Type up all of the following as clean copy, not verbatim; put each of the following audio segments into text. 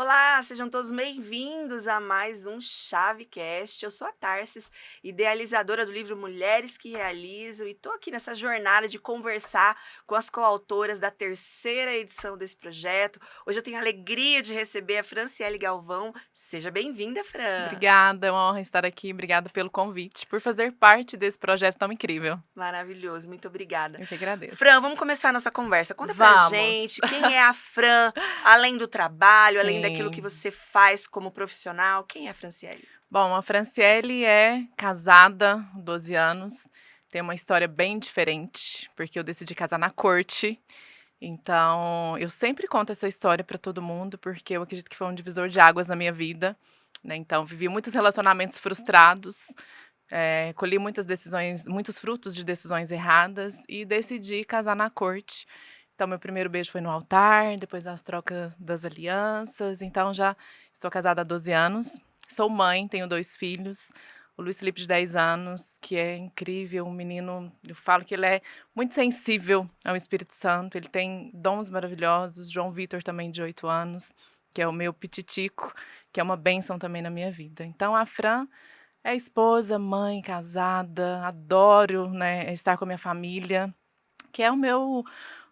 Olá, sejam todos bem-vindos a mais um Chavecast. Eu sou a Tarsis, idealizadora do livro Mulheres que Realizam, e estou aqui nessa jornada de conversar com as coautoras da terceira edição desse projeto. Hoje eu tenho a alegria de receber a Franciele Galvão. Seja bem-vinda, Fran. Obrigada, é uma honra estar aqui. Obrigada pelo convite, por fazer parte desse projeto tão incrível. Maravilhoso, muito obrigada. Eu que agradeço. Fran, vamos começar a nossa conversa. Conta pra Vamos. gente quem é a Fran, além do trabalho, além daquilo que Sim. você faz como profissional. Quem é a Franciele? Bom, a Franciele é casada, 12 anos. Tem uma história bem diferente, porque eu decidi casar na corte. Então, eu sempre conto essa história para todo mundo, porque eu acredito que foi um divisor de águas na minha vida, né? Então, vivi muitos relacionamentos frustrados, colhi muitas decisões, muitos frutos de decisões erradas e decidi casar na corte. Então, meu primeiro beijo foi no altar, depois as trocas das alianças. Então, já estou casada há 12 anos. Sou mãe, tenho 2 filhos. O Luiz Felipe, de 10 anos, que é incrível, um menino. Eu falo que ele é muito sensível ao Espírito Santo, ele tem dons maravilhosos. João Vitor, também, de 8 anos, que é o meu pititico, que é uma bênção também na minha vida. Então, a Fran é esposa, mãe, casada, adoro, né, estar com a minha família, que é o meu,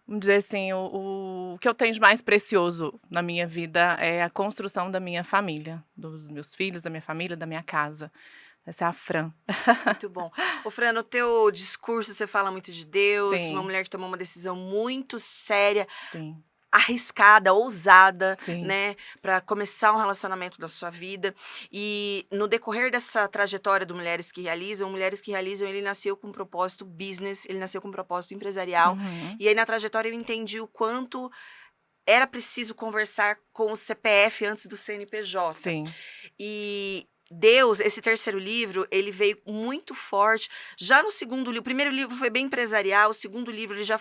vamos dizer assim, o que eu tenho de mais precioso na minha vida é a construção da minha família, dos meus filhos, da minha família, da minha casa. Essa é a Fran. Muito bom. Ô, Fran, no teu discurso você fala muito de Deus, uma Sim, mulher que tomou uma decisão muito séria, sim, arriscada, ousada, sim. né, para começar um relacionamento da sua vida. E no decorrer dessa trajetória do Mulheres que Realizam, ele nasceu com um propósito business, ele nasceu com um propósito empresarial. Uhum. E aí na trajetória eu entendi o quanto era preciso conversar com o CPF antes do CNPJ. Sim, E Deus, esse terceiro livro, ele veio muito forte. Já no segundo livro, o primeiro livro foi bem empresarial, o segundo livro ele já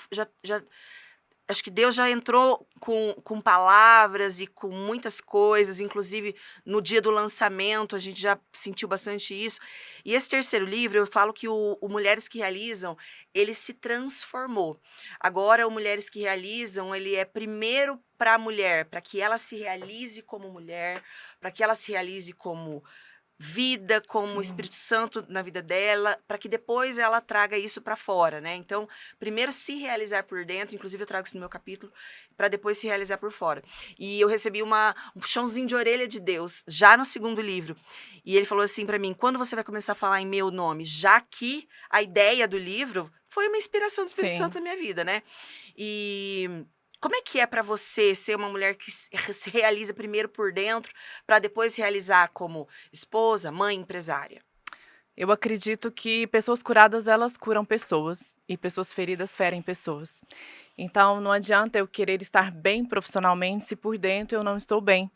acho que Deus já entrou com palavras e com muitas coisas, inclusive no dia do lançamento a gente já sentiu bastante isso. E esse terceiro livro, eu falo que o Mulheres que Realizam, ele se transformou. Agora, o Mulheres que Realizam, ele é primeiro para a mulher, para que ela se realize como mulher, para que ela se realize como vida, como o sim, Espírito Santo na vida dela, para que depois ela traga isso para fora, né? Então, primeiro se realizar por dentro, inclusive eu trago isso no meu capítulo, para depois se realizar por fora. E eu recebi um puxãozinho de orelha de Deus, já no segundo livro. E ele falou assim para mim: quando você vai começar a falar em meu nome? Já que a ideia do livro foi uma inspiração do Espírito Santo sim. na minha vida, né? E como é que é para você ser uma mulher que se realiza primeiro por dentro, para depois realizar como esposa, mãe, empresária? Eu acredito que pessoas curadas, elas curam pessoas, e pessoas feridas ferem pessoas. Então, não adianta eu querer estar bem profissionalmente se por dentro eu não estou bem.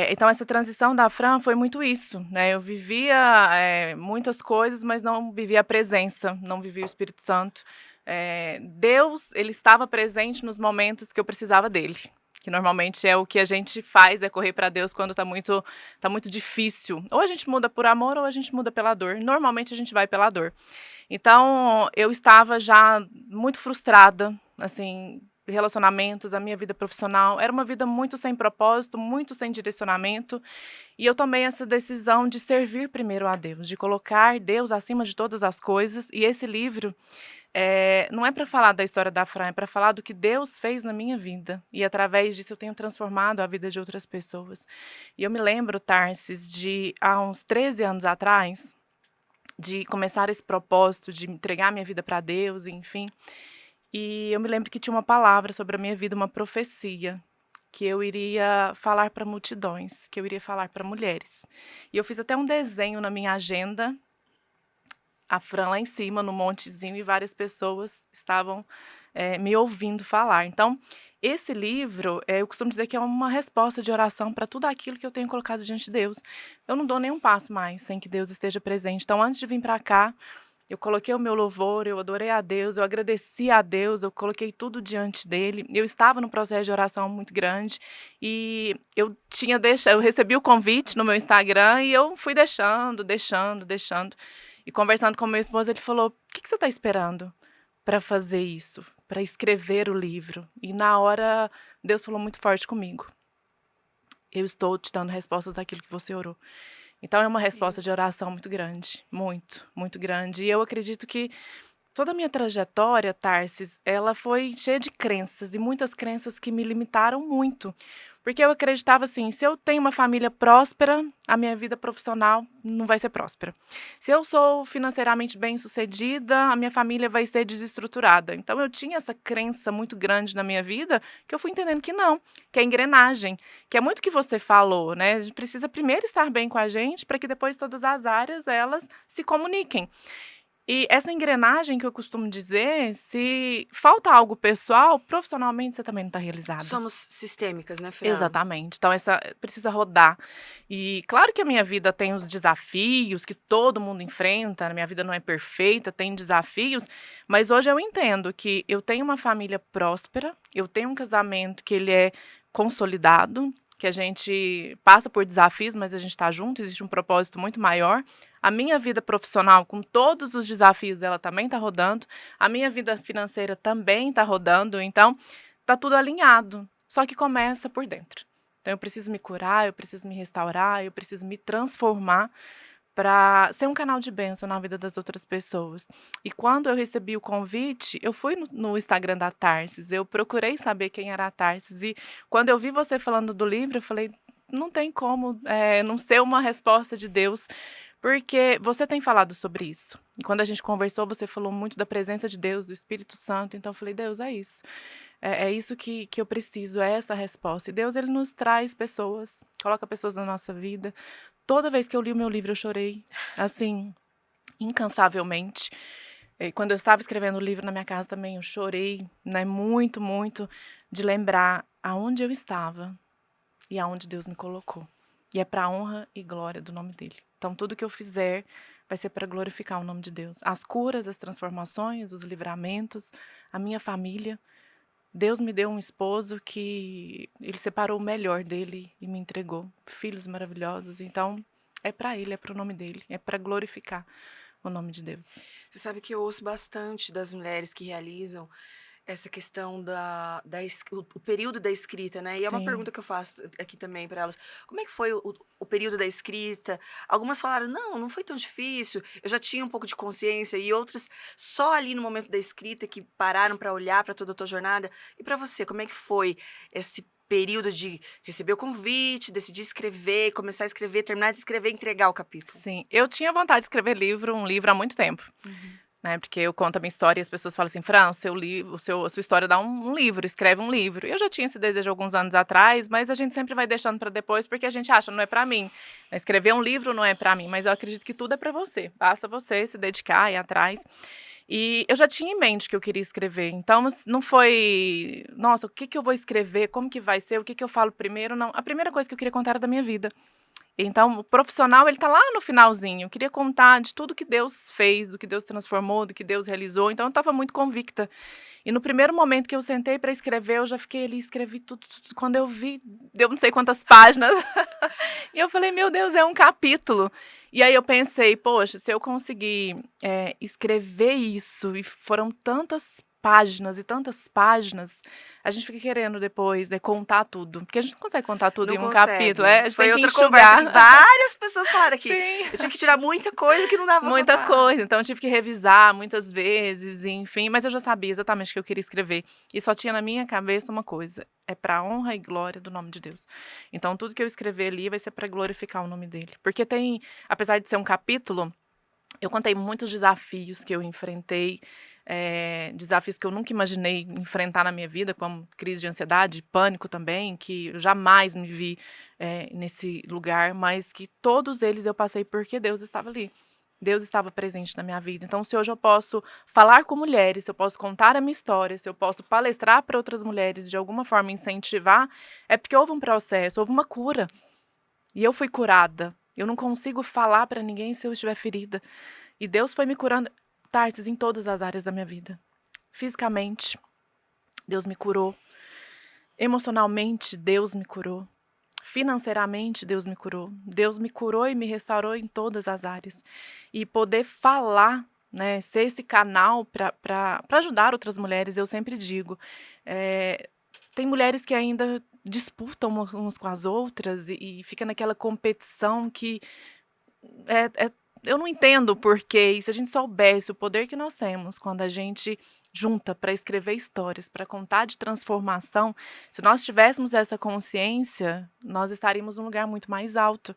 Então essa transição da Fran foi muito isso, né, eu vivia, muitas coisas, mas não vivia a presença, não vivia o Espírito Santo. Deus, ele estava presente nos momentos que eu precisava dele, que normalmente é o que a gente faz, é correr para Deus quando tá muito difícil. Ou a gente muda por amor ou a gente muda pela dor. Normalmente a gente vai pela dor. Então, eu estava já muito frustrada, assim, relacionamentos, a minha vida profissional, era uma vida muito sem propósito, muito sem direcionamento, e eu tomei essa decisão de servir primeiro a Deus, de colocar Deus acima de todas as coisas, e esse livro, não é para falar da história da Fran, é para falar do que Deus fez na minha vida, e através disso eu tenho transformado a vida de outras pessoas. E eu me lembro, Tarsis, de há uns 13 anos atrás, de começar esse propósito de entregar minha vida para Deus, enfim. E eu me lembro que tinha uma palavra sobre a minha vida, uma profecia, que eu iria falar para multidões, que eu iria falar para mulheres. E eu fiz até um desenho na minha agenda, a Fran lá em cima, no montezinho, e várias pessoas estavam me ouvindo falar. Então, esse livro, eu costumo dizer que é uma resposta de oração para tudo aquilo que eu tenho colocado diante de Deus. Eu não dou nenhum passo mais sem que Deus esteja presente. Então, antes de vir para cá, eu coloquei o meu louvor, eu adorei a Deus, eu agradeci a Deus, eu coloquei tudo diante dele. Eu estava num processo de oração muito grande e eu recebi o convite no meu Instagram e eu fui deixando, deixando, deixando. E conversando com meu esposo, ele falou: "O que que você está esperando para fazer isso, para escrever o livro?" E na hora Deus falou muito forte comigo. eu estou te dando respostas daquilo que você orou. Então é uma Sim. resposta de oração muito grande, muito, muito grande. E eu acredito que toda a minha trajetória, Tarsis, ela foi cheia de crenças e muitas crenças que me limitaram muito. Porque eu acreditava assim, se eu tenho uma família próspera, a minha vida profissional não vai ser próspera. Se eu sou financeiramente bem-sucedida, a minha família vai ser desestruturada. Então eu tinha essa crença muito grande na minha vida, que eu fui entendendo que não, que é engrenagem, que é muito o que você falou, né? A gente precisa primeiro estar bem com a gente para que depois todas as áreas elas se comuniquem. E essa engrenagem que eu costumo dizer, se falta algo pessoal, profissionalmente você também não está realizada. Somos sistêmicas, né, Fran? Exatamente. Então essa precisa rodar. E claro que a minha vida tem os desafios que todo mundo enfrenta, a minha vida não é perfeita, tem desafios, mas hoje eu entendo que eu tenho uma família próspera, eu tenho um casamento que ele é consolidado, que a gente passa por desafios, mas a gente está junto, existe um propósito muito maior. A minha vida profissional, com todos os desafios, ela também está rodando. A minha vida financeira também está rodando. Então, tá tudo alinhado. Só que começa por dentro. Então, eu preciso me curar, eu preciso me restaurar, eu preciso me transformar para ser um canal de bênção na vida das outras pessoas. E quando eu recebi o convite, eu fui no Instagram da Tarsis, eu procurei saber quem era a Tarsis. E quando eu vi você falando do livro, eu falei, não tem como não ser uma resposta de Deus, porque você tem falado sobre isso. E quando a gente conversou, você falou muito da presença de Deus, do Espírito Santo. Então eu falei, Deus, é isso. É isso que eu preciso, é essa resposta. E Deus, ele nos traz pessoas, coloca pessoas na nossa vida. Toda vez que eu li o meu livro, eu chorei, assim, incansavelmente. E quando eu estava escrevendo o livro na minha casa também, eu chorei, né, muito, muito, de lembrar aonde eu estava e aonde Deus me colocou. E é para a honra e glória do nome dele. Então, tudo que eu fizer vai ser para glorificar o nome de Deus. As curas, as transformações, os livramentos, a minha família. Deus me deu um esposo que ele separou o melhor dele e me entregou. Filhos maravilhosos. Então, é para ele, é para o nome dele, é para glorificar o nome de Deus. Você sabe que eu ouço bastante das mulheres que realizam essa questão o período da escrita, né? E é uma Sim, pergunta que eu faço aqui também para elas. Como é que foi o período da escrita? Algumas falaram, não foi tão difícil, eu já tinha um pouco de consciência, e outras só ali no momento da escrita que pararam para olhar para toda a tua jornada. E para você, como é que foi esse período de receber o convite, decidir escrever, começar a escrever, terminar de escrever e entregar o capítulo? sim. Eu tinha vontade de escrever um livro há muito tempo. Uhum. Né, porque eu conto a minha história e as pessoas falam assim, Fran, a sua história dá um livro, escreve um livro. Eu já tinha esse desejo alguns anos atrás, mas a gente sempre vai deixando para depois porque a gente acha, não é para mim. Escrever um livro não é para mim, mas eu acredito que tudo é para você. Basta você se dedicar e ir atrás. E eu já tinha em mente que eu queria escrever, então não foi, nossa, o que que eu vou escrever, como que vai ser, o que que eu falo primeiro, não. A primeira coisa que eu queria contar era da minha vida. Então, o profissional, ele tá lá no finalzinho. Eu queria contar de tudo que Deus fez, do que Deus transformou, do que Deus realizou. Então, eu estava muito convicta. E no primeiro momento que eu sentei para escrever, eu já fiquei ali, escrevi tudo, tudo. Quando eu vi, deu não sei quantas páginas. E eu falei, meu Deus, é um capítulo. E aí eu pensei, poxa, se eu conseguir escrever isso, e foram tantas páginas e tantas páginas, a gente fica querendo depois, né, contar tudo. Porque a gente não consegue contar tudo Não em um capítulo, a consegue. gente tem Foi que outra conversa que enxugar. várias pessoas falaram aqui. Sim. Eu tive que tirar muita coisa que não dava pra Muita contar. coisa, então eu tive que revisar muitas vezes, enfim, mas eu já sabia exatamente o que eu queria escrever. E só tinha na minha cabeça uma coisa: é para honra e glória do nome de Deus. Então tudo que eu escrever ali vai ser para glorificar o nome dele. Porque tem, apesar de ser um capítulo, eu contei muitos desafios que eu enfrentei, desafios que eu nunca imaginei enfrentar na minha vida, como crise de ansiedade, pânico também, que eu jamais me vi nesse lugar, mas que todos eles eu passei porque Deus estava ali. Deus estava presente na minha vida. Então, se hoje eu posso falar com mulheres, se eu posso contar a minha história, se eu posso palestrar para outras mulheres, de alguma forma incentivar, é porque houve um processo, houve uma cura. E eu fui curada. Eu não consigo falar para ninguém se eu estiver ferida. E Deus foi me curando, Tarsis, em todas as áreas da minha vida. Fisicamente, Deus me curou. Emocionalmente, Deus me curou. Financeiramente, Deus me curou. Deus me curou e me restaurou em todas as áreas. E poder falar, né, ser esse canal para ajudar outras mulheres, eu sempre digo, Tem mulheres que ainda disputam umas com as outras e fica naquela competição que eu não entendo o porquê. E se a gente soubesse o poder que nós temos quando a gente junta para escrever histórias, para contar de transformação, se nós tivéssemos essa consciência, nós estaríamos num lugar muito mais alto.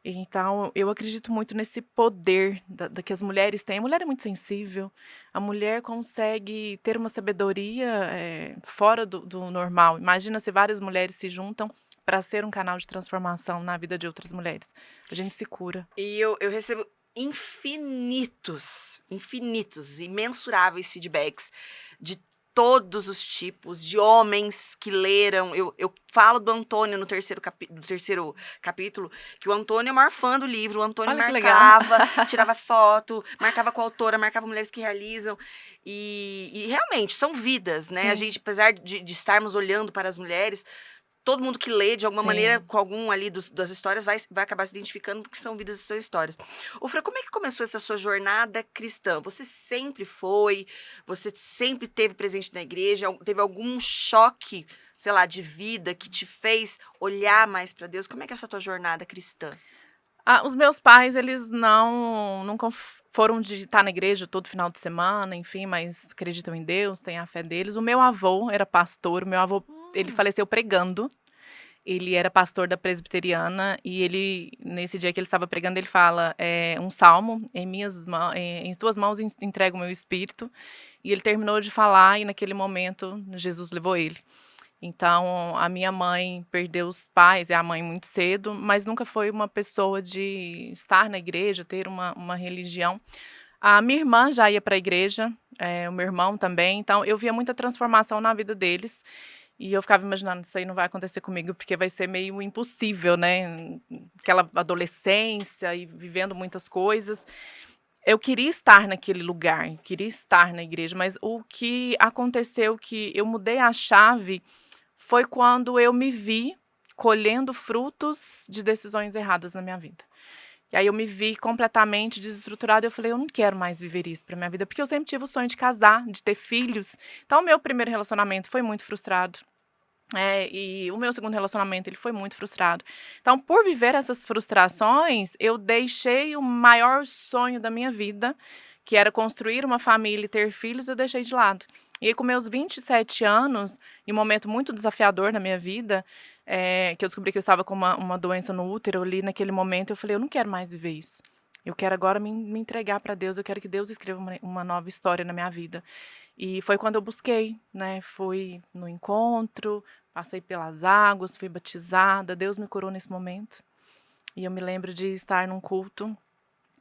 Então, eu acredito muito nesse poder que as mulheres têm. A mulher é muito sensível, a mulher consegue ter uma sabedoria fora do normal. Imagina se várias mulheres se juntam para ser um canal de transformação na vida de outras mulheres. A gente se cura. E eu recebo infinitos, imensuráveis feedbacks de todos os tipos, de homens que leram. Eu falo do Antônio no terceiro capítulo, que o Antônio é o maior fã do livro. O Antônio Olha que legal. marcava, tirava foto, marcava com a autora, marcava mulheres que realizam. E realmente, são vidas, né? A Sim. gente, apesar de estarmos olhando para as mulheres, todo mundo que lê, de alguma Sim. maneira, com algum ali das histórias, vai acabar se identificando porque são vidas e são histórias. Ô, Fran, como é que começou essa sua jornada cristã? Você sempre foi? Você sempre teve presente na igreja? Teve algum choque, sei lá, de vida que te fez olhar mais para Deus? Como é que é essa tua jornada cristã? Os meus pais, eles nunca foram de estar na igreja todo final de semana, enfim, mas acreditam em Deus, têm a fé deles. O meu avô era pastor, o meu avô, ele faleceu pregando. Ele era pastor da presbiteriana e ele, nesse dia que ele estava pregando, ele fala um salmo, em tuas mãos entrego o meu espírito. E ele terminou de falar e naquele momento Jesus levou ele. Então, a minha mãe perdeu os pais e a mãe muito cedo, mas nunca foi uma pessoa de estar na igreja, ter uma religião. A minha irmã já ia para a igreja, o meu irmão também, então eu via muita transformação na vida deles. E eu ficava imaginando, isso aí não vai acontecer comigo, porque vai ser meio impossível, né? Aquela adolescência e vivendo muitas coisas. Eu queria estar naquele lugar, queria estar na igreja, mas o que aconteceu que eu mudei a chave foi quando eu me vi colhendo frutos de decisões erradas na minha vida. E aí eu me vi completamente desestruturada, eu falei: "Eu não quero mais viver isso pra minha vida", porque eu sempre tive o sonho de casar, de ter filhos. Então o meu primeiro relacionamento foi muito frustrado. E o meu segundo relacionamento, ele foi muito frustrado. Então, por viver essas frustrações, eu deixei o maior sonho da minha vida, que era construir uma família e ter filhos, eu deixei de lado. E aí, com meus 27 anos, em um momento muito desafiador na minha vida, que eu descobri que eu estava com uma doença no útero ali, naquele momento, eu falei: eu não quero mais viver isso. Eu quero agora me entregar para Deus, eu quero que Deus escreva uma nova história na minha vida. E foi quando eu busquei, né? Fui no encontro, passei pelas águas, fui batizada, Deus me curou nesse momento. E eu me lembro de estar num culto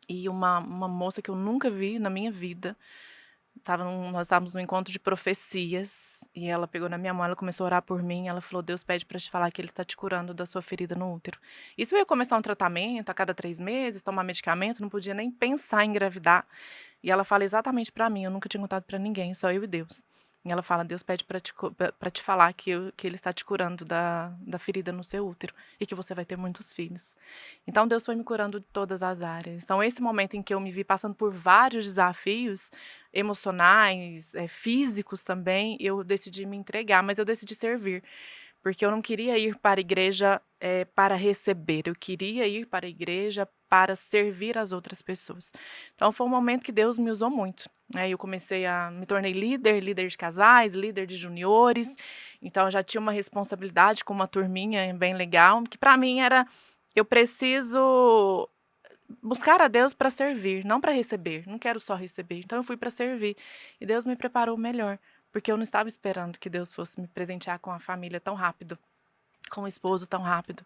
e uma moça que eu nunca vi na minha vida, nós estávamos num encontro de profecias e ela pegou na minha mão, ela começou a orar por mim, ela falou: Deus pede para te falar que Ele está te curando da sua ferida no útero. Isso eu ia começar um tratamento a cada 3 meses, tomar medicamento, não podia nem pensar em engravidar. E ela fala exatamente para mim, eu nunca tinha contado para ninguém, só eu e Deus. E ela fala: Deus pede para te falar que Ele está te curando da ferida no seu útero e que você vai ter muitos filhos. Então Deus foi me curando de todas as áreas. Então esse momento em que eu me vi passando por vários desafios emocionais, físicos também, eu decidi me entregar, mas eu decidi servir. Porque eu não queria ir para a igreja para receber, eu queria ir para a igreja para servir as outras pessoas. Então foi um momento que Deus me usou muito. Eu me tornei líder de casais, líder de juniores. Então eu já tinha uma responsabilidade com uma turminha bem legal, que para mim era: eu preciso buscar a Deus para servir, não para receber. Não quero só receber. Então eu fui para servir. E Deus me preparou melhor, porque eu não estava esperando que Deus fosse me presentear com a família tão rápido, com o esposo tão rápido.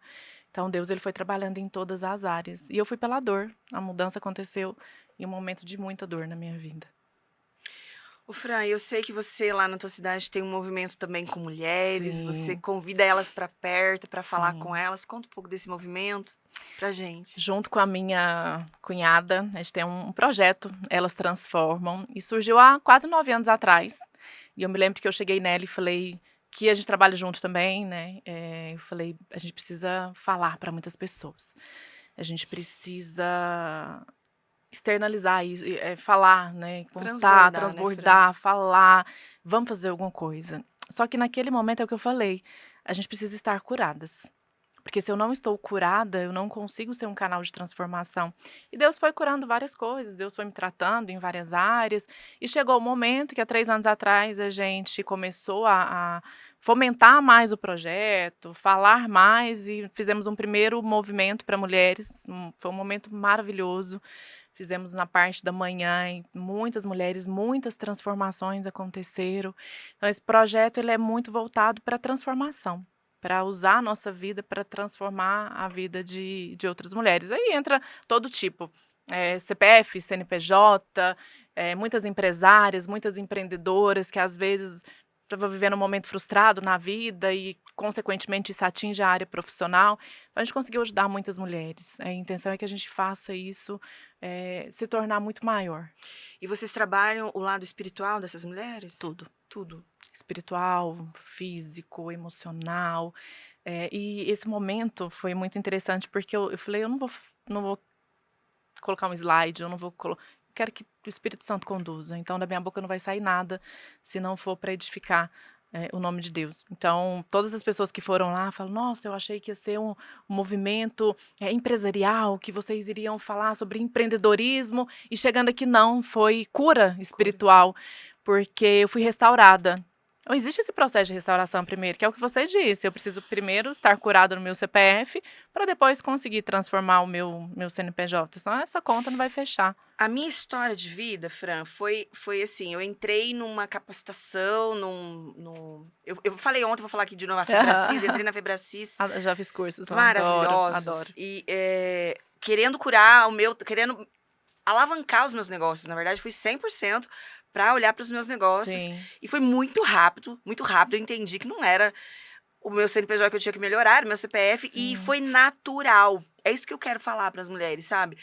Então Deus, ele foi trabalhando em todas as áreas. E eu fui pela dor. A mudança aconteceu em um momento de muita dor na minha vida. Ô, Fran, eu sei que você lá na tua cidade tem um movimento também com mulheres, você Sim, convida elas para perto para falar com sim. elas. Conta um pouco desse movimento pra gente. Junto com a minha cunhada, a gente tem um projeto, Elas Transformam, e surgiu há quase 9 anos atrás. E eu me lembro que eu cheguei nela e falei que a gente trabalha junto também, né? Eu falei: a gente precisa falar para muitas pessoas. A gente precisa externalizar isso, falar, né, contar, Transbordar, né, Fran? transbordar, falar, vamos fazer alguma coisa. Só que naquele momento é o que eu falei, a gente precisa estar curadas. Porque se eu não estou curada, eu não consigo ser um canal de transformação. E Deus foi curando várias coisas, Deus foi me tratando em várias áreas. E chegou o momento que há 3 anos atrás a gente começou a fomentar mais o projeto, falar mais e fizemos um primeiro movimento para mulheres. Foi um momento maravilhoso. Fizemos na parte da manhã e muitas mulheres, muitas transformações aconteceram. Então esse projeto ele é muito voltado para a transformação, para usar a nossa vida para transformar a vida de outras mulheres. Aí entra todo tipo, CPF, CNPJ, muitas empresárias, muitas empreendedoras que às vezes estavam vivendo um momento frustrado na vida e, consequentemente, isso atinge a área profissional. Então, a gente conseguiu ajudar muitas mulheres. A intenção é que a gente faça isso se tornar muito maior. E vocês trabalham o lado espiritual dessas mulheres? Tudo. Tudo. Espiritual, físico, emocional. E esse momento foi muito interessante porque eu falei, eu não vou colocar um slide, eu não vou colocar. Quero que o Espírito Santo conduza. Então, da minha boca não vai sair nada se não for para edificar o nome de Deus. Então, todas as pessoas que foram lá falam: nossa, eu achei que ia ser um movimento empresarial, que vocês iriam falar sobre empreendedorismo, e chegando aqui não, foi cura espiritual, porque eu fui restaurada. Não existe esse processo de restauração primeiro, que é o que você disse. Eu preciso primeiro estar curado no meu CPF para depois conseguir transformar o meu CNPJ. Senão essa conta não vai fechar. A minha história de vida, Fran, foi assim, eu entrei numa capacitação, eu falei ontem, vou falar aqui de novo, a Febracis, entrei na Febracis. Já fiz cursos lá, maravilhosos. adoro. E querendo curar querendo alavancar os meus negócios, na verdade, fui 100% para olhar para os meus negócios. Sim. E foi muito rápido, eu entendi que não era o meu CNPJ que eu tinha que melhorar, era o meu CPF, Sim. e foi natural. É isso que eu quero falar para as mulheres, sabe?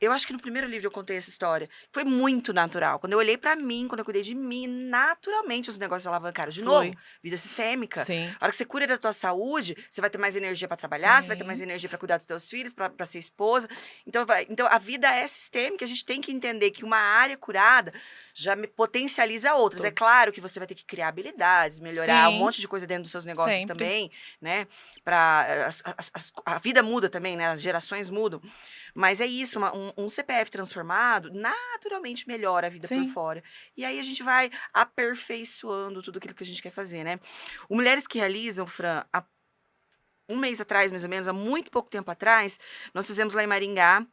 Eu acho que no primeiro livro eu contei essa história. Foi muito natural. Quando eu olhei pra mim, quando eu cuidei de mim, naturalmente os negócios alavancaram. De novo, vida sistêmica. Sim. A hora que você cuida da tua saúde, você vai ter mais energia pra trabalhar, você vai ter Sim. mais energia pra cuidar dos teus filhos, pra ser esposa. Então a vida é sistêmica, a gente tem que entender que uma área curada já potencializa outras. É Todos. claro que você vai ter que criar habilidades, melhorar um Sim. monte de coisa dentro dos seus negócios Sempre. também, né? A vida muda também, né? As gerações mudam. Mas é isso, um CPF transformado naturalmente melhora a vida por Sim. fora. E aí a gente vai aperfeiçoando tudo aquilo que a gente quer fazer, né? O Mulheres que Realizam, Fran, há um mês atrás, mais ou menos, há muito pouco tempo atrás, nós fizemos lá em Maringá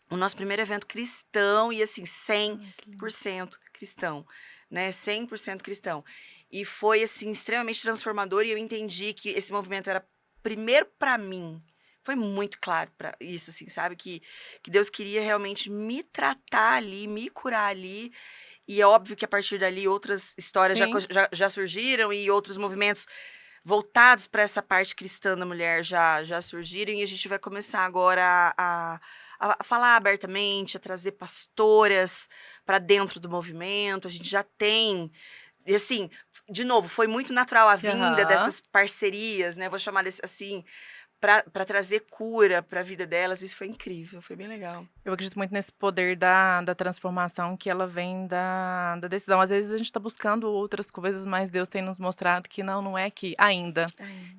o nosso primeiro evento cristão e assim, 100% cristão, né? 100% cristão. E foi assim extremamente transformador e eu entendi que esse movimento era primeiro para mim. Foi muito claro para isso, assim, sabe? Que Deus queria realmente me tratar ali, me curar ali. E é óbvio que a partir dali outras histórias já surgiram e outros movimentos voltados para essa parte cristã da mulher já surgiram. E a gente vai começar agora a falar abertamente, a trazer pastoras para dentro do movimento. A gente já tem. E assim, de novo, foi muito natural a vinda dessas parcerias, né? Vou chamar assim. Para trazer cura para a vida delas, isso foi incrível, foi bem legal. Eu acredito muito nesse poder da transformação que ela vem da decisão. Às vezes a gente está buscando outras coisas, mas Deus tem nos mostrado que não é que ainda.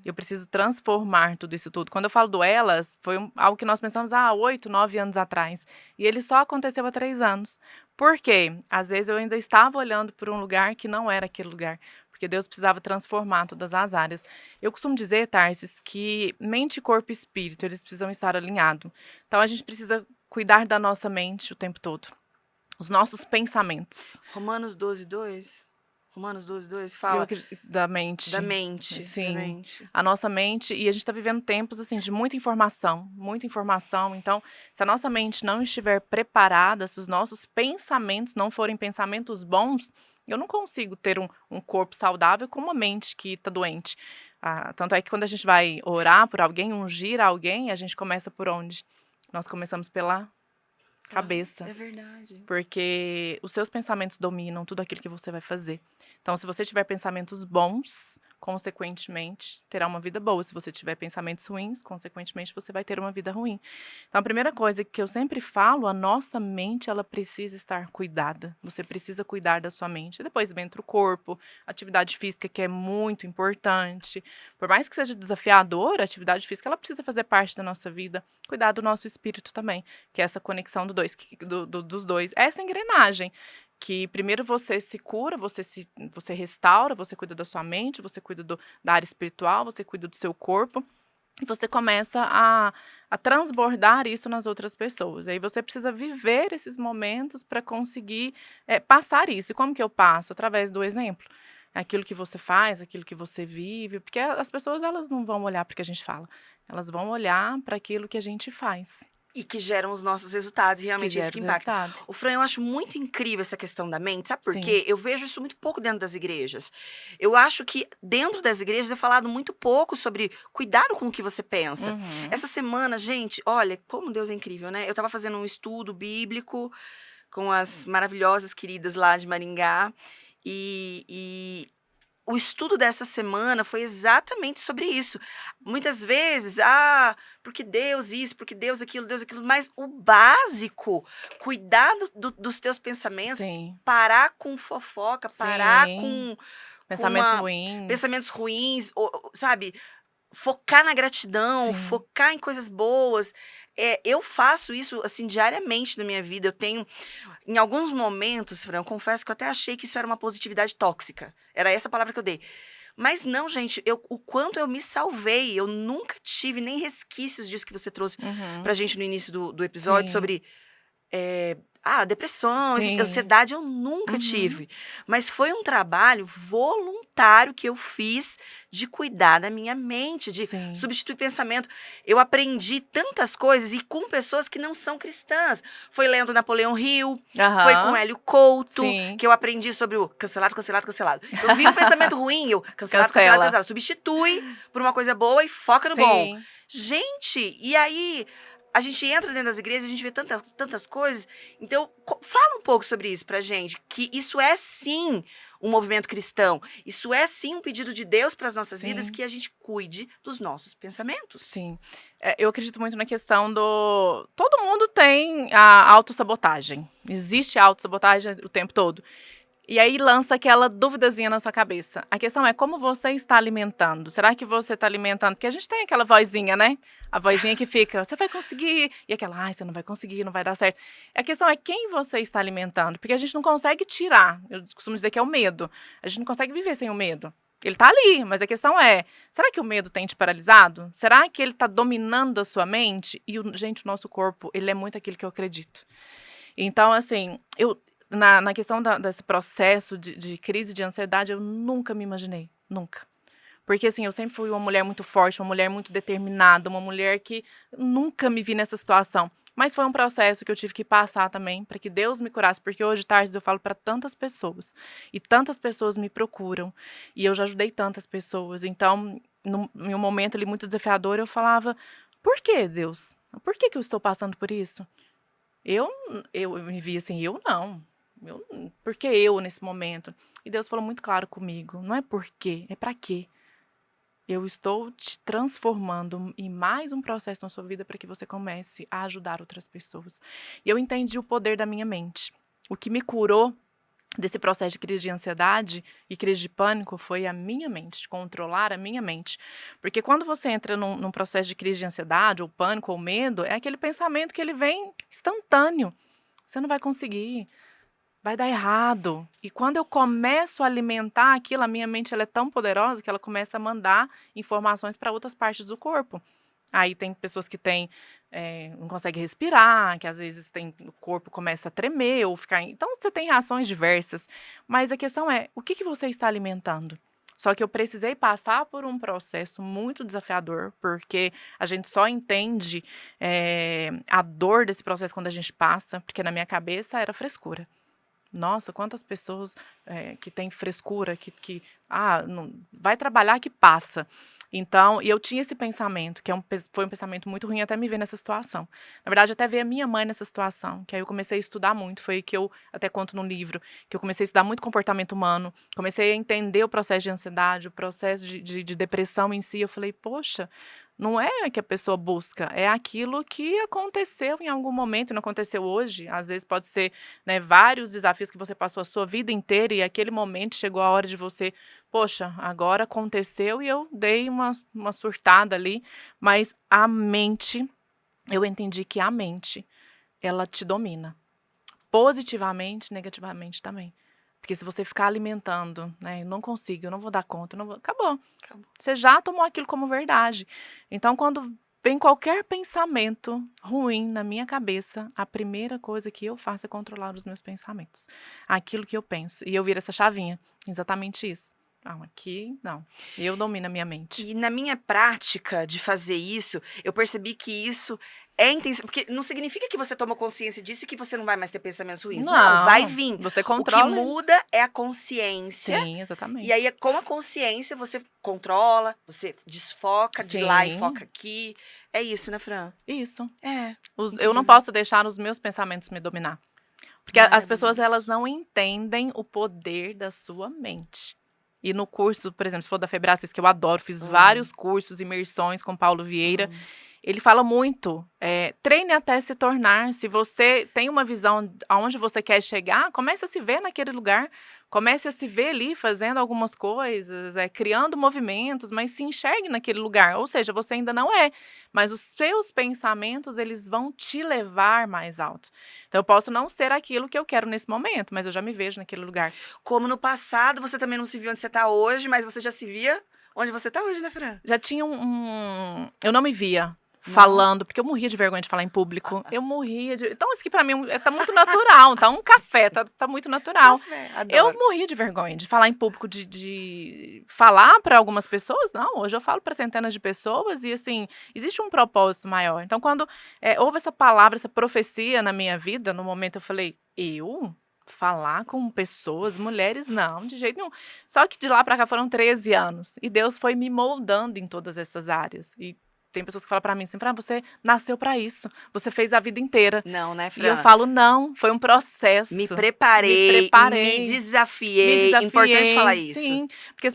Eu preciso transformar tudo isso tudo. Quando eu falo do elas, foi algo que nós pensamos há 8, 9 anos atrás. E ele só aconteceu há 3 anos. Por quê? Às vezes eu ainda estava olhando por um lugar que não era aquele lugar. Porque Deus precisava transformar todas as áreas. Eu costumo dizer, Tarsis, que mente, corpo e espírito, eles precisam estar alinhados. Então, a gente precisa cuidar da nossa mente o tempo todo. Os nossos pensamentos. Romanos 12:2. Romanos 12:2 fala. Eu acredito, da mente. Da mente. Sim. Da mente. A nossa mente, e a gente está vivendo tempos assim de muita informação. Então, se a nossa mente não estiver preparada, se os nossos pensamentos não forem pensamentos bons, eu não consigo ter um corpo saudável com uma mente que está doente. Tanto é que quando a gente vai orar por alguém, ungir alguém, a gente começa por onde? Nós começamos pela cabeça. É verdade. Porque os seus pensamentos dominam tudo aquilo que você vai fazer. Então, se você tiver pensamentos bons, consequentemente, terá uma vida boa. Se você tiver pensamentos ruins, consequentemente, você vai ter uma vida ruim. Então, a primeira coisa que eu sempre falo, a nossa mente, ela precisa estar cuidada. Você precisa cuidar da sua mente. Depois entra o corpo, atividade física, que é muito importante. Por mais que seja desafiador, a atividade física, ela precisa fazer parte da nossa vida. Cuidar do nosso espírito também, que é essa conexão dos dois. Essa engrenagem, que primeiro você se cura, você restaura, você cuida da sua mente, você cuida da área espiritual, você cuida do seu corpo, e você começa a transbordar isso nas outras pessoas. Aí você precisa viver esses momentos para conseguir passar isso. E como que eu passo? Através do exemplo. Aquilo que você faz, aquilo que você vive, porque as pessoas elas não vão olhar para o que a gente fala, elas vão olhar para aquilo que a gente faz. E que geram os nossos resultados, e Que realmente é isso gera que os impacta. resultados. O Fran, eu acho muito incrível essa questão da mente, sabe por Sim. quê? Eu vejo isso muito pouco dentro das igrejas. Eu acho que dentro das igrejas é falado muito pouco sobre cuidado com o que você pensa. Uhum. Essa semana, gente, olha, como Deus é incrível, né? Eu estava fazendo um estudo bíblico com as maravilhosas queridas lá de Maringá, e o estudo dessa semana foi exatamente sobre isso. Muitas vezes, porque Deus isso, porque Deus aquilo, mas o básico, cuidar dos teus pensamentos, Sim, parar com fofoca, parar sim. com Pensamentos ruins. pensamentos ruins, sabe? Focar na gratidão, Sim. focar em coisas boas. Eu faço isso, assim, diariamente na minha vida. Eu tenho, em alguns momentos, Fran, eu confesso que eu até achei que isso era uma positividade tóxica. Era essa a palavra que eu dei. Mas não, gente, o quanto eu me salvei, eu nunca tive nem resquícios disso que você trouxe Uhum. pra gente no início do episódio, Sim. sobre depressão, Sim. ansiedade, eu nunca Uhum. tive. Mas foi um trabalho voluntário que eu fiz de cuidar da minha mente, de Sim. substituir pensamento. Eu aprendi tantas coisas e com pessoas que não são cristãs. Foi lendo Napoleão Hill, foi com Aham. Hélio Couto, Sim. que eu aprendi sobre o cancelado, cancelado, cancelado. Eu vi um pensamento ruim, eu cancelado, cancelado, Cancela. cancelado. Substitui por uma coisa boa e foca no bom. Sim. Gente, e aí a gente entra dentro das igrejas, a gente vê tantas coisas. Então, fala um pouco sobre isso pra gente, que isso é sim um movimento cristão. Isso é sim um pedido de Deus para as nossas vidas, Sim. que a gente cuide dos nossos pensamentos. Sim. Eu acredito muito na questão do... Todo mundo tem a autossabotagem. Existe a autossabotagem o tempo todo. E aí lança aquela duvidazinha na sua cabeça. A questão é como você está alimentando. Será que você está alimentando? Porque a gente tem aquela vozinha, né? A vozinha que fica, você vai conseguir. E aquela, você não vai conseguir, não vai dar certo. A questão é quem você está alimentando. Porque a gente não consegue tirar. Eu costumo dizer que é o medo. A gente não consegue viver sem o medo. Ele tá ali, mas a questão é, será que o medo tem te paralisado? Será que ele tá dominando a sua mente? E, gente, o nosso corpo, ele é muito aquilo que eu acredito. Então, assim, na questão desse processo de crise de ansiedade, eu nunca me imaginei, nunca. Porque, assim, eu sempre fui uma mulher muito forte, uma mulher muito determinada, uma mulher que nunca me vi nessa situação. Mas foi um processo que eu tive que passar também, para que Deus me curasse, porque hoje, Tarsis, eu falo para tantas pessoas, e tantas pessoas me procuram, e eu já ajudei tantas pessoas. Então, em um momento ali muito desafiador, eu falava, por que, Deus? Por que eu estou passando por isso? Eu me vi assim, por que eu nesse momento? E Deus falou muito claro comigo, não é por quê, é para quê. Eu estou te transformando em mais um processo na sua vida para que você comece a ajudar outras pessoas. E eu entendi o poder da minha mente. O que me curou desse processo de crise de ansiedade e crise de pânico foi a minha mente, controlar a minha mente. Porque quando você entra num processo de crise de ansiedade, ou pânico, ou medo, é aquele pensamento que ele vem instantâneo. Você não vai conseguir, vai dar errado. E quando eu começo a alimentar aquilo, a minha mente ela é tão poderosa que ela começa a mandar informações para outras partes do corpo. Aí tem pessoas que não conseguem respirar, que às vezes o corpo começa a tremer ou ficar... Então, você tem reações diversas. Mas a questão é, o que você está alimentando? Só que eu precisei passar por um processo muito desafiador, porque a gente só entende a dor desse processo quando a gente passa, porque na minha cabeça era frescura. Nossa, quantas pessoas que têm frescura, não, vai trabalhar que passa. Então, e eu tinha esse pensamento, que foi um pensamento muito ruim até me ver nessa situação. Na verdade, até ver a minha mãe nessa situação, que aí eu comecei a estudar muito, foi que eu até conto no livro, que eu comecei a estudar muito comportamento humano, comecei a entender o processo de ansiedade, o processo de depressão em si. Eu falei, poxa, não é que a pessoa busca, é aquilo que aconteceu em algum momento, não aconteceu hoje. Às vezes pode ser, né, vários desafios que você passou a sua vida inteira e aquele momento chegou a hora de você, poxa, agora aconteceu e eu dei uma surtada ali, mas a mente, eu entendi que a mente, ela te domina, positivamente, negativamente também. Porque se você ficar alimentando, né, eu não consigo, eu não vou dar conta, eu não vou... acabou. Acabou. Você já tomou aquilo como verdade. Então, quando vem qualquer pensamento ruim na minha cabeça, a primeira coisa que eu faço é controlar os meus pensamentos. Aquilo que eu penso. E eu viro essa chavinha. Exatamente isso. Não, aqui não. Eu domino a minha mente. E na minha prática de fazer isso, eu percebi que isso é intenso, porque não significa que você toma consciência disso e que você não vai mais ter pensamentos ruins. Não, vai vir. Você O que controla isso. muda é a consciência. Sim, exatamente. E aí, com a consciência, você controla, você desfoca de lá e Sim. foca aqui. É isso, né, Fran? Isso. É. Eu não posso deixar os meus pensamentos me dominar. Porque as pessoas, Maravilhoso. elas não entendem o poder da sua mente. E no curso, por exemplo, se for da Febracis, que eu adoro, fiz vários cursos, imersões com Paulo Vieira. Ele fala muito, treine até se tornar. Se você tem uma visão aonde você quer chegar, comece a se ver naquele lugar. Comece a se ver ali fazendo algumas coisas, criando movimentos, mas se enxergue naquele lugar. Ou seja, você ainda não é, mas os seus pensamentos, eles vão te levar mais alto. Então, eu posso não ser aquilo que eu quero nesse momento, mas eu já me vejo naquele lugar. Como no passado, você também não se viu onde você está hoje, mas você já se via onde você está hoje, né, Fran? Já tinha eu não me via falando, porque eu morria de vergonha de falar em público. Eu morria de... Então, isso aqui pra mim tá muito natural, tá um café, tá muito natural. Eu morria de vergonha de falar em público, de falar pra algumas pessoas. Não, hoje eu falo pra centenas de pessoas e, assim, existe um propósito maior. Então, quando houve essa palavra, essa profecia na minha vida, no momento eu falei, falar com pessoas, mulheres, não, de jeito nenhum. Só que de lá pra cá foram 13 anos. E Deus foi me moldando em todas essas áreas. E tem pessoas que falam pra mim assim, você nasceu pra isso. Você fez a vida inteira. Não, né, Fran? E eu falo, não, foi um processo. Me preparei, me desafiei. Importante falar isso. Sim, porque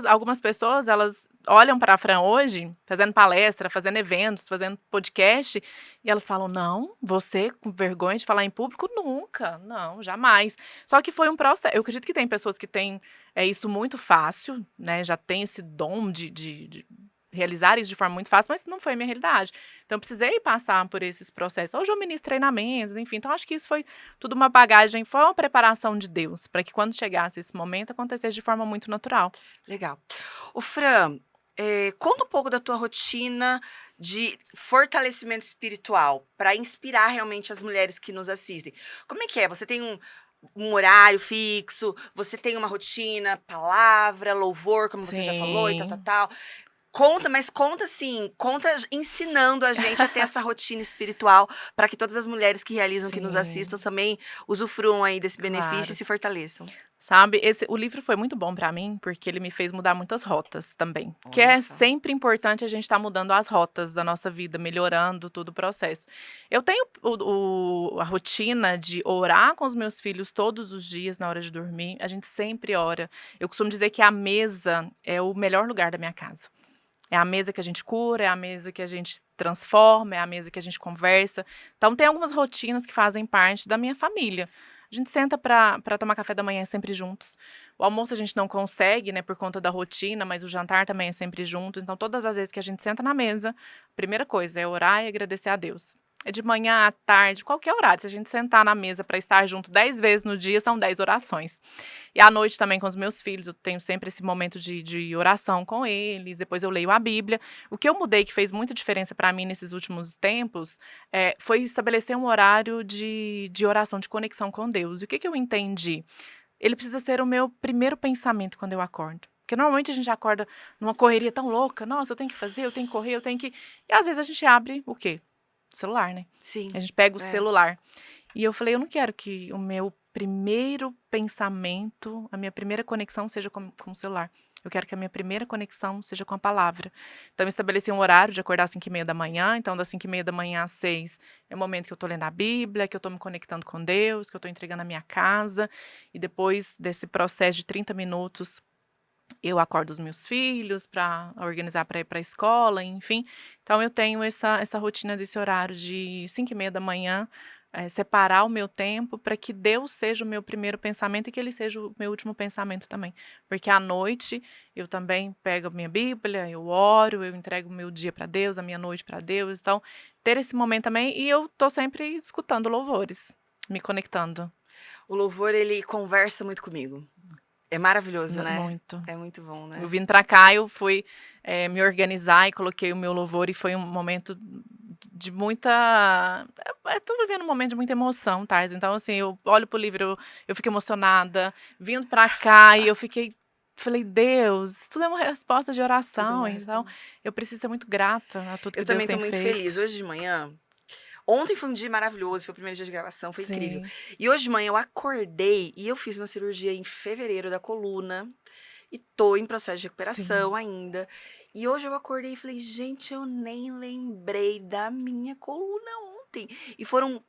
algumas pessoas, elas olham pra Fran hoje, fazendo palestra, fazendo eventos, fazendo podcast, e elas falam, não, você com vergonha de falar em público? Nunca, não, jamais. Só que foi um processo. Eu acredito que tem pessoas que têm isso muito fácil, né, já tem esse dom de realizar isso de forma muito fácil, mas não foi a minha realidade. Então, eu precisei passar por esses processos. Hoje eu ministro treinamentos, enfim. Então, acho que isso foi tudo uma bagagem, foi uma preparação de Deus, para que quando chegasse esse momento, acontecesse de forma muito natural. Legal. O Fran, conta um pouco da tua rotina de fortalecimento espiritual, para inspirar realmente as mulheres que nos assistem. Como é que é? Você tem um horário fixo, você tem uma rotina, palavra, louvor, como você já falou, e tal. Conta, mas conta assim, conta ensinando a gente a ter essa rotina espiritual para que todas as mulheres que realizam, que nos assistam também usufruam aí desse benefício e se fortaleçam. Sabe, o livro foi muito bom pra mim, porque ele me fez mudar muitas rotas também. Que é sempre importante a gente estar mudando as rotas da nossa vida, melhorando todo o processo. Eu tenho a rotina de orar com os meus filhos todos os dias na hora de dormir. A gente sempre ora. Eu costumo dizer que a mesa é o melhor lugar da minha casa. É a mesa que a gente cura, é a mesa que a gente transforma, é a mesa que a gente conversa. Então, tem algumas rotinas que fazem parte da minha família. A gente senta para tomar café da manhã sempre juntos. O almoço a gente não consegue, né, por conta da rotina, mas o jantar também é sempre junto. Então, todas as vezes que a gente senta na mesa, a primeira coisa é orar e agradecer a Deus. É de manhã, à tarde, qualquer horário. Se a gente sentar na mesa para estar junto 10 vezes no dia, são 10 orações. E à noite também com os meus filhos, eu tenho sempre esse momento de oração com eles. Depois eu leio a Bíblia. O que eu mudei, que fez muita diferença para mim nesses últimos tempos, foi estabelecer um horário de oração, de conexão com Deus. E o que eu entendi? Ele precisa ser o meu primeiro pensamento quando eu acordo. Porque normalmente a gente acorda numa correria tão louca. Nossa, eu tenho que fazer, eu tenho que correr, eu tenho que... E às vezes a gente abre o quê? Celular, né? Sim. A gente pega o celular. E eu falei, eu não quero que o meu primeiro pensamento, a minha primeira conexão seja com o celular. Eu quero que a minha primeira conexão seja com a palavra. Então, eu estabeleci um horário de acordar às 5h30 da manhã. Então, das 5h30 da manhã às 6 é o momento que eu estou lendo a Bíblia, que eu estou me conectando com Deus, que eu estou entregando a minha casa. E depois desse processo de 30 minutos, eu acordo os meus filhos para organizar para ir para a escola, enfim. Então, eu tenho essa rotina desse horário de 5h30 da manhã, separar o meu tempo para que Deus seja o meu primeiro pensamento e que Ele seja o meu último pensamento também. Porque à noite eu também pego a minha Bíblia, eu oro, eu entrego o meu dia para Deus, a minha noite para Deus. Então, ter esse momento também, e eu tô sempre escutando louvores, me conectando. O louvor, ele conversa muito comigo. É maravilhoso, né? Muito. É muito bom, né? Eu vindo pra cá, eu fui me organizar e coloquei o meu louvor e foi um momento de muita... Tô vivendo um momento de muita emoção, Thais. Então, assim, eu olho pro livro, eu fico emocionada. Vindo pra cá e eu falei, Deus, isso tudo é uma resposta de Tudo é uma oração. Então, resposta. eu preciso ser muito grata a tudo que Eu Deus também tô tem muito feito. feliz. Hoje de manhã... Ontem foi um dia maravilhoso, foi o primeiro dia de gravação, foi incrível. Sim. E hoje de manhã eu acordei e eu fiz uma cirurgia em fevereiro da coluna. E tô em processo de recuperação ainda. E hoje eu acordei e falei, gente, eu nem lembrei da minha coluna ontem. E foram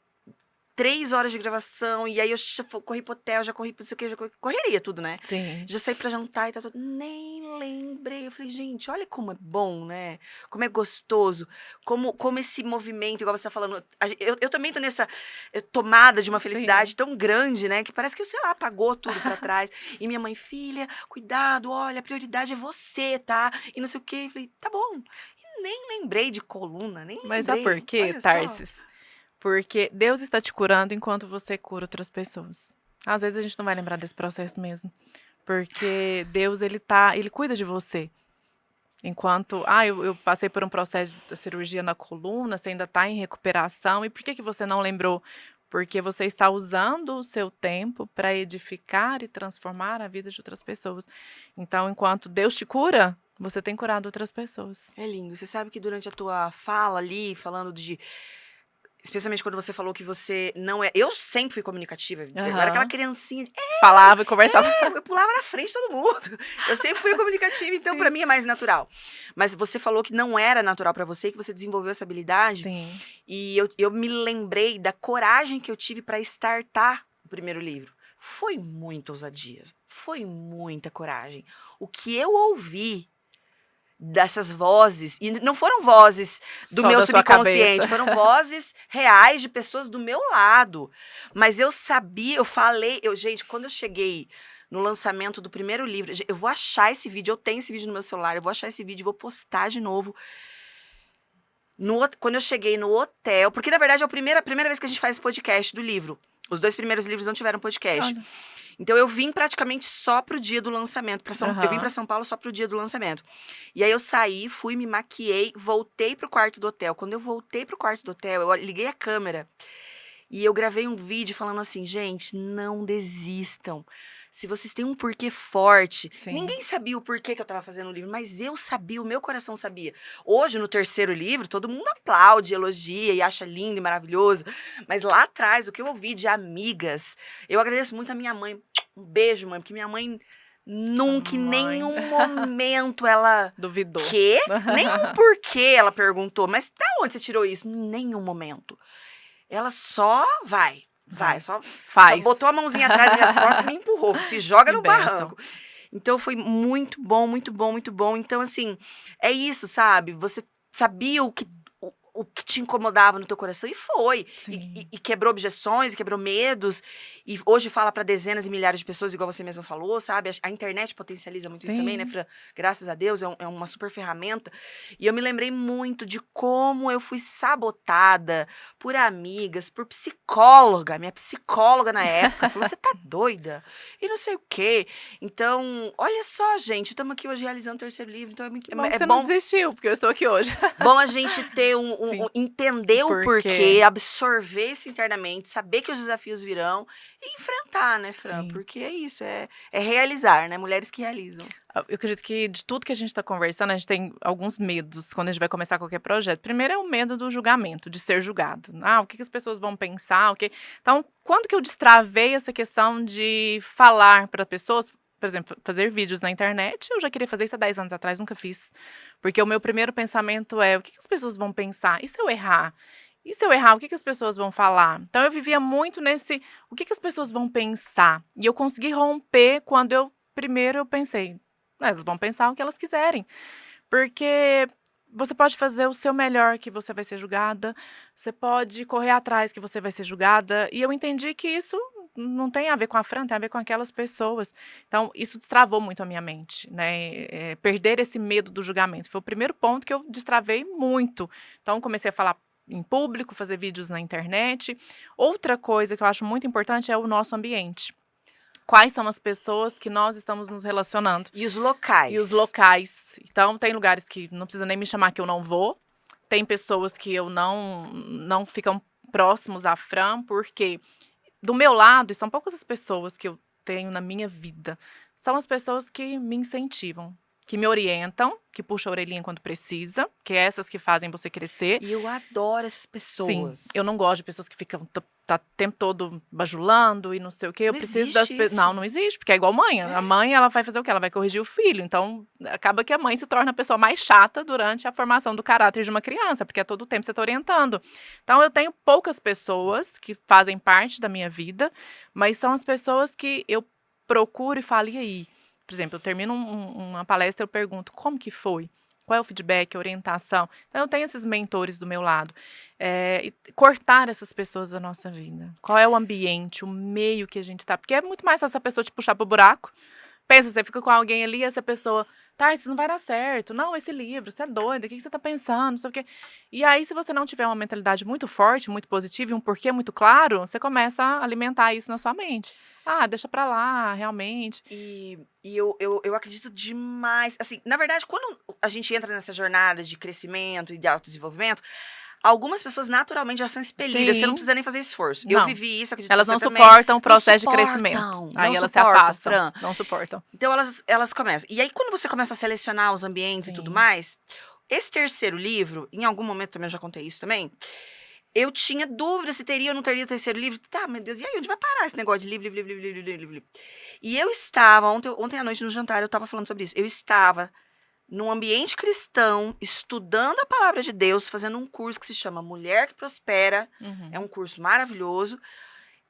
3 horas de gravação, e aí eu já corri pro hotel, já corri pro não sei o que, correria tudo, né? Sim. Já saí pra jantar e tal, nem lembrei. Eu falei, gente, olha como é bom, né? Como é gostoso, como esse movimento, igual você tá falando, eu também tô nessa tomada de uma felicidade Sim. tão grande, né? Que parece que, sei lá, apagou tudo pra trás. E minha mãe, filha, cuidado, olha, a prioridade é você, tá? E não sei o que. Eu falei, tá bom. E nem lembrei de coluna, nem Mas sabe lembrei. por quê, Olha só. Tarsis? Porque Deus está te curando enquanto você cura outras pessoas. Às vezes a gente não vai lembrar desse processo mesmo. Porque Deus, ele cuida de você. Enquanto, eu passei por um processo de cirurgia na coluna, você ainda está em recuperação. E por que você não lembrou? Porque você está usando o seu tempo para edificar e transformar a vida de outras pessoas. Então, enquanto Deus te cura, você tem curado outras pessoas. É lindo. Você sabe que durante a tua fala ali, falando de... Especialmente quando você falou que você não é... Eu sempre fui comunicativa. Eu era aquela criancinha de... Falava e conversava. Eu pulava na frente de todo mundo. Eu sempre fui comunicativa, então pra mim é mais natural. Mas você falou que não era natural pra você, que você desenvolveu essa habilidade. Sim. E eu me lembrei da coragem que eu tive pra startar o primeiro livro. Foi muita ousadia. Foi muita coragem. O que eu ouvi dessas vozes, e não foram vozes do Só meu da sua subconsciente, cabeça. foram vozes reais de pessoas do meu lado. Mas eu sabia, eu falei, gente, quando eu cheguei no lançamento do primeiro livro, eu vou achar esse vídeo, eu tenho esse vídeo no meu celular, eu vou achar esse vídeo e vou postar de novo. Quando eu cheguei no hotel, porque na verdade é a primeira vez que a gente faz esse podcast do livro. Os 2 primeiros livros não tiveram podcast. Olha. Então eu vim praticamente só pro dia do lançamento. Eu vim pra São Paulo só pro dia do lançamento. E aí eu saí, fui, me maquiei, voltei pro quarto do hotel. Quando eu voltei pro quarto do hotel, eu liguei a câmera e eu gravei um vídeo falando assim, gente, não desistam. Se vocês têm um porquê forte. Sim. Ninguém sabia o porquê que eu tava fazendo o livro, mas eu sabia, o meu coração sabia. Hoje, no terceiro livro, todo mundo aplaude, elogia e acha lindo e maravilhoso. Mas lá atrás, o que eu ouvi de amigas, eu agradeço muito a minha mãe. Um beijo, mãe, porque minha mãe nunca, em nenhum momento ela... Duvidou. Quê? Nenhum porquê ela perguntou. Mas da onde você tirou isso? Nenhum momento. Ela só vai, só Faz. botou a mãozinha atrás das minhas costas e me empurrou. Se joga Que no bênção. barranco. Então foi muito bom, muito bom, muito bom. Então, assim, é isso, sabe? Você sabia o que te incomodava no teu coração e foi. Sim. E quebrou objeções, e quebrou medos. E hoje fala para dezenas e milhares de pessoas, igual você mesma falou, sabe? A internet potencializa muito isso também, né, Fran? Graças a Deus, é uma super ferramenta. E eu me lembrei muito de como eu fui sabotada por amigas, por psicóloga. Minha psicóloga na época falou, você tá doida? E não sei o quê. Então, olha só, gente, estamos aqui hoje realizando o terceiro livro. Então Você não desistiu, porque eu estou aqui hoje. Bom a gente ter entender o porquê, absorver isso internamente, saber que os desafios virão e enfrentar, né, Fran? Sim. Porque é isso, é realizar, né? Mulheres que realizam. Eu acredito que de tudo que a gente está conversando, a gente tem alguns medos quando a gente vai começar qualquer projeto. Primeiro é o medo do julgamento, de ser julgado. O que as pessoas vão pensar? Então, quando que eu destravei essa questão de falar para pessoas, por exemplo, fazer vídeos na internet, eu já queria fazer isso há 10 anos atrás, nunca fiz. Porque o meu primeiro pensamento é, o que as pessoas vão pensar? E se eu errar? E se eu errar, o que as pessoas vão falar? Então eu vivia muito nesse, o que as pessoas vão pensar? E eu consegui romper quando primeiro eu pensei, elas vão pensar o que elas quiserem. Porque você pode fazer o seu melhor que você vai ser julgada, você pode correr atrás que você vai ser julgada, e eu entendi que isso não tem a ver com a Fran, tem a ver com aquelas pessoas. Então, isso destravou muito a minha mente, né? Perder esse medo do julgamento. Foi o primeiro ponto que eu destravei muito. Então, comecei a falar em público, fazer vídeos na internet. Outra coisa que eu acho muito importante é o nosso ambiente. Quais são as pessoas que nós estamos nos relacionando. E os locais. E os locais. Então, tem lugares que não precisa nem me chamar que eu não vou. Tem pessoas que eu não ficam próximos à Fran, porque do meu lado, e são poucas as pessoas que eu tenho na minha vida, são as pessoas que me incentivam, que me orientam, que puxam a orelhinha quando precisa, que é essas que fazem você crescer. E eu adoro essas pessoas. Sim, eu não gosto de pessoas que ficam o tempo todo bajulando e não sei o quê. Eu Não preciso existe isso. Não existe, porque é igual mãe. A mãe, ela vai fazer o quê? Ela vai corrigir o filho. Então, acaba que a mãe se torna a pessoa mais chata durante a formação do caráter de uma criança, porque a todo tempo você está orientando. Então, eu tenho poucas pessoas que fazem parte da minha vida, mas são as pessoas que eu procuro e falo, e aí? Por exemplo, eu termino uma palestra, eu pergunto, como que foi? Qual é o feedback, a orientação? Então, eu tenho esses mentores do meu lado. E cortar essas pessoas da nossa vida. Qual é o ambiente, o meio que a gente está? Porque é muito mais fácil essa pessoa te puxar pro buraco. Pensa, você fica com alguém ali, essa pessoa, isso não vai dar certo. Não, esse livro, você é doida, o que você está pensando? Não sei o quê. E aí, se você não tiver uma mentalidade muito forte, muito positiva e um porquê muito claro, você começa a alimentar isso na sua mente. Deixa pra lá, realmente. E eu acredito demais. Assim, na verdade, quando a gente entra nessa jornada de crescimento e de autodesenvolvimento, algumas pessoas naturalmente já são expelidas. Você não precisa nem fazer esforço. Eu vivi isso, acredito que elas você não também. suportam o processo de crescimento. Aí elas se afastam. Fran. Não suportam. Então elas começam. E aí, quando você começa a selecionar os ambientes e tudo mais, esse terceiro livro, em algum momento também eu já contei isso também. Eu tinha dúvida se teria ou não teria o terceiro livro. Tá, meu Deus, e aí, onde vai parar esse negócio de livro? E eu estava, ontem à noite no jantar, eu estava falando sobre isso. Eu estava num ambiente cristão, estudando a palavra de Deus, fazendo um curso que se chama Mulher que Prospera. É um curso maravilhoso.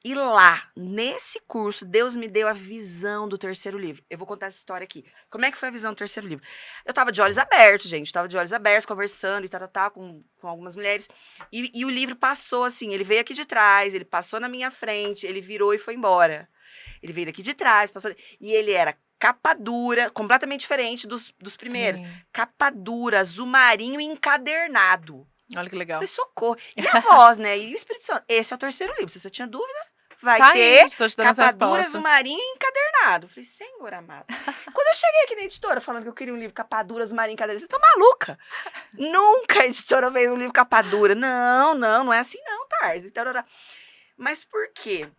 E lá, nesse curso, Deus me deu a visão do terceiro livro. Eu vou contar essa história aqui. Como é que foi a visão do terceiro livro? Eu tava de olhos abertos, gente. Tava de olhos abertos, conversando e com algumas mulheres. E o livro passou assim, ele veio aqui de trás, ele passou na minha frente, ele virou e foi embora. Ele veio daqui de trás, passou... E ele era capa dura, completamente diferente dos primeiros. Capa dura, azul marinho e encadernado. Olha que legal. Falei, socorro. E a voz, né? E o Espírito Santo. Esse é o terceiro livro. Se você tinha dúvida, vai ter capa dura, azul marinho e encadernado. Falei, Senhor amado. Quando eu cheguei aqui na editora falando que eu queria um livro capa dura, azul marinho e encadernado, você tá maluca? Nunca a editora veio um livro capa dura. Não é assim não, Tarsis. Mas por quê?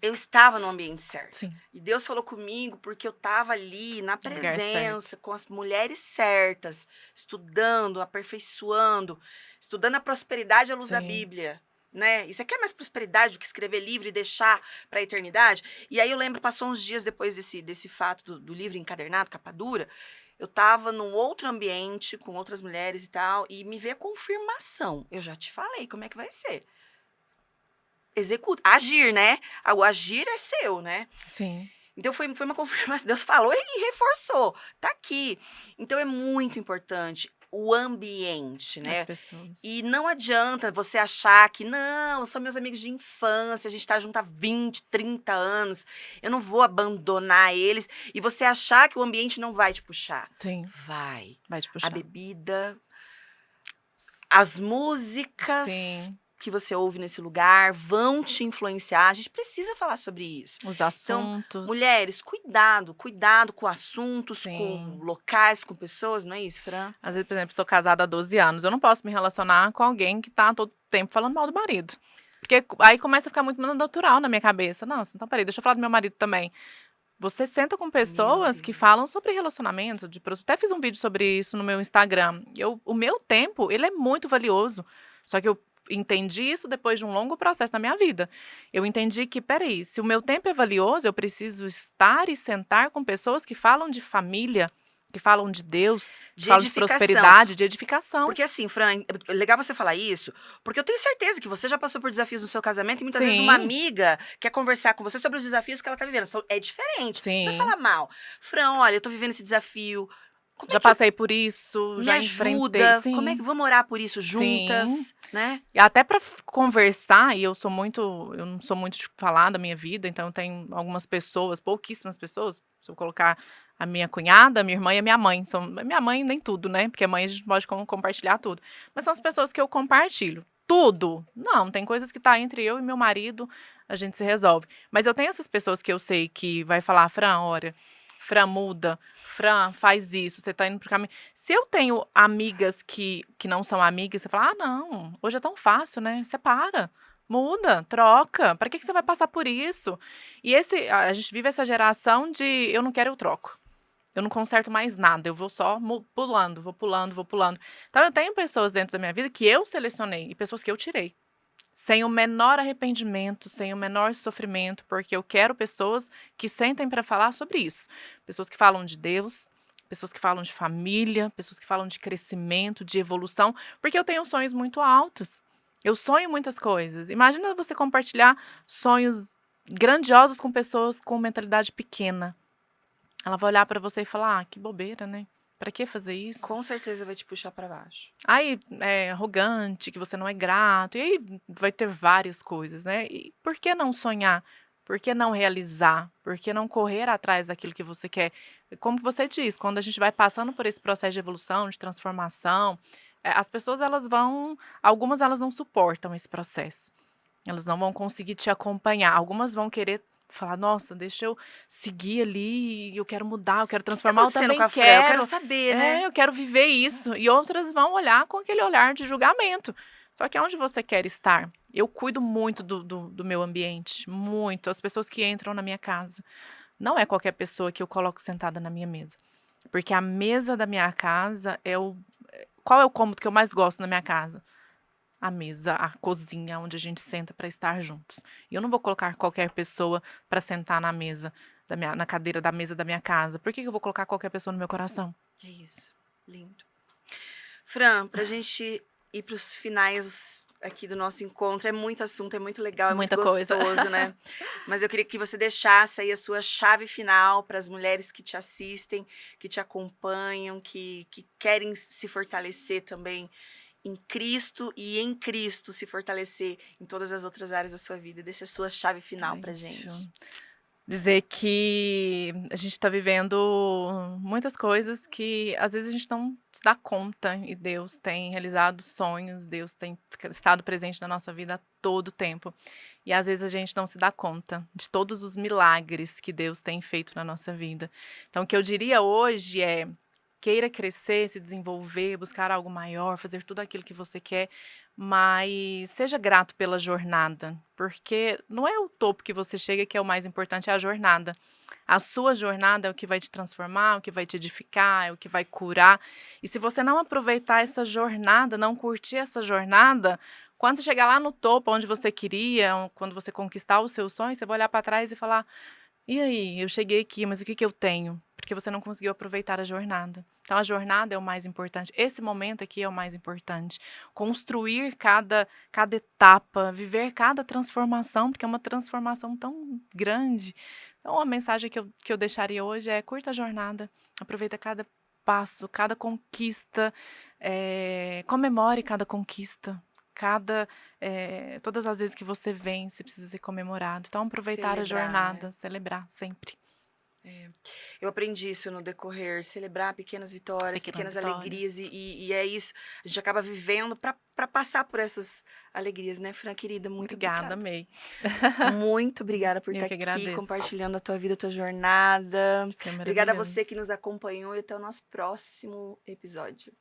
Eu estava no ambiente certo. Sim. E Deus falou comigo porque eu estava ali na presença, com as mulheres certas, estudando, aperfeiçoando, estudando a prosperidade à luz da Bíblia. Né? E você quer mais prosperidade do que escrever livro e deixar para a eternidade? E aí eu lembro, passou uns dias depois desse fato do livro encadernado, capa dura, eu estava num outro ambiente, com outras mulheres e tal, e me veio a confirmação. Eu já te falei como é que vai ser. Executa, agir, né? O agir é seu, né? Sim. Então foi uma confirmação. Deus falou e reforçou. Tá aqui. Então é muito importante o ambiente, né? As pessoas. E não adianta você achar que, não, são meus amigos de infância, a gente tá junto há 20, 30 anos, eu não vou abandonar eles. E você achar que o ambiente não vai te puxar. Sim. Vai. Vai te puxar. A bebida, as músicas... Sim. Que você ouve nesse lugar, vão te influenciar. A gente precisa falar sobre isso. Os assuntos. Então, mulheres, cuidado com assuntos, com locais, com pessoas, não é isso, Fran? Às vezes, por exemplo, sou casada há 12 anos, eu não posso me relacionar com alguém que tá todo tempo falando mal do marido. Porque aí começa a ficar muito natural na minha cabeça. Nossa, então peraí, deixa eu falar do meu marido também. Você senta com pessoas que falam sobre relacionamento, até fiz um vídeo sobre isso no meu Instagram. O meu tempo, ele é muito valioso. Só que eu entendi isso depois de um longo processo na minha vida. Eu entendi que, peraí, se o meu tempo é valioso, eu preciso estar e sentar com pessoas que falam de família, que falam de Deus, que De falam de edificação. prosperidade, de edificação. Porque assim, Fran, é legal você falar isso, porque eu tenho certeza que você já passou por desafios no seu casamento e muitas vezes uma Sim. amiga quer conversar com você sobre os desafios que ela tá vivendo. É diferente. Você vai Sim. falar mal. Fran, olha, eu tô vivendo esse desafio. Como Já é que passei por isso, me já enfrentei. ajuda? Sim. Como é que vamos orar por isso juntas, Sim. né? E até para conversar, e eu não sou muito de falar da minha vida, então tem algumas pessoas, pouquíssimas pessoas, se eu colocar a minha cunhada, a minha irmã e a minha mãe, minha mãe nem tudo, né? Porque a mãe a gente pode compartilhar tudo. Mas são as pessoas que eu compartilho. Tudo? Não, tem coisas que tá entre eu e meu marido, a gente se resolve. Mas eu tenho essas pessoas que eu sei que vai falar, Fran, olha, Fran, muda. Fran, faz isso, você tá indo pro caminho. Se eu tenho amigas que não são amigas, você fala, não, hoje é tão fácil, né? Separa, muda, troca. Para que você vai passar por isso? E a gente vive essa geração de eu não quero, eu troco. Eu não conserto mais nada, eu vou só pulando, vou pulando, vou pulando. Então eu tenho pessoas dentro da minha vida que eu selecionei e pessoas que eu tirei. Sem o menor arrependimento, sem o menor sofrimento, porque eu quero pessoas que sentem para falar sobre isso. Pessoas que falam de Deus, pessoas que falam de família, pessoas que falam de crescimento, de evolução, porque eu tenho sonhos muito altos. Eu sonho muitas coisas. Imagina você compartilhar sonhos grandiosos com pessoas com mentalidade pequena. Ela vai olhar para você e falar, que bobeira, né? Para que fazer isso? Com certeza vai te puxar para baixo. Aí é arrogante, que você não é grato, e aí vai ter várias coisas, né? E por que não sonhar? Por que não realizar? Por que não correr atrás daquilo que você quer? Como você diz, quando a gente vai passando por esse processo de evolução, de transformação, as pessoas algumas elas não suportam esse processo. Elas não vão conseguir te acompanhar. Algumas vão querer falar, nossa, deixa eu seguir ali, eu quero mudar, eu quero transformar, eu também com a Fran? quero. Eu quero saber, né? Eu quero viver isso. E outras vão olhar com aquele olhar de julgamento. Só que aonde você quer estar? Eu cuido muito do meu ambiente, muito. As pessoas que entram na minha casa. Não é qualquer pessoa que eu coloco sentada na minha mesa. Porque a mesa da minha casa Qual é o cômodo que eu mais gosto na minha casa? A mesa, a cozinha, onde a gente senta para estar juntos. E eu não vou colocar qualquer pessoa para sentar na mesa, na cadeira da mesa da minha casa. Por que eu vou colocar qualquer pessoa no meu coração? É isso. Lindo. Fran, pra gente ir pros finais aqui do nosso encontro, é muito assunto, é muito legal, é Muita muito coisa. gostoso, né? Mas eu queria que você deixasse aí a sua chave final para as mulheres que te assistem, que te acompanham, que querem se fortalecer também em Cristo e em Cristo se fortalecer em todas as outras áreas da sua vida. Deixa a sua chave final pra gente. Dizer que a gente está vivendo muitas coisas que às vezes a gente não se dá conta, e Deus tem realizado sonhos, Deus tem estado presente na nossa vida a todo tempo. E às vezes a gente não se dá conta de todos os milagres que Deus tem feito na nossa vida. Então o que eu diria hoje é: queira crescer, se desenvolver, buscar algo maior, fazer tudo aquilo que você quer, mas seja grato pela jornada, porque não é o topo que você chega que é o mais importante, é a jornada. A sua jornada é o que vai te transformar, o que vai te edificar, é o que vai curar. E se você não aproveitar essa jornada, não curtir essa jornada, quando você chegar lá no topo, onde você queria, quando você conquistar o seu sonho, você vai olhar para trás e falar: e aí, eu cheguei aqui, mas o que eu tenho? Porque você não conseguiu aproveitar a jornada. Então, a jornada é o mais importante. Esse momento aqui é o mais importante. Construir cada etapa, viver cada transformação, porque é uma transformação tão grande. Então, a mensagem que eu deixaria hoje é: curta a jornada, aproveita cada passo, cada conquista, comemore cada conquista. Todas as vezes que você vence, precisa ser comemorado. Então, aproveitar a jornada, celebrar sempre. Eu aprendi isso no decorrer, celebrar pequenas vitórias, pequenas alegrias, e é isso. A gente acaba vivendo para passar por essas alegrias, né, Fran, querida? Muito obrigada. Amei. Muito obrigada por Eu estar que aqui agradeço. compartilhando a tua vida, a tua jornada. Foi Obrigada a maravilhoso. você que nos acompanhou e até o nosso próximo episódio.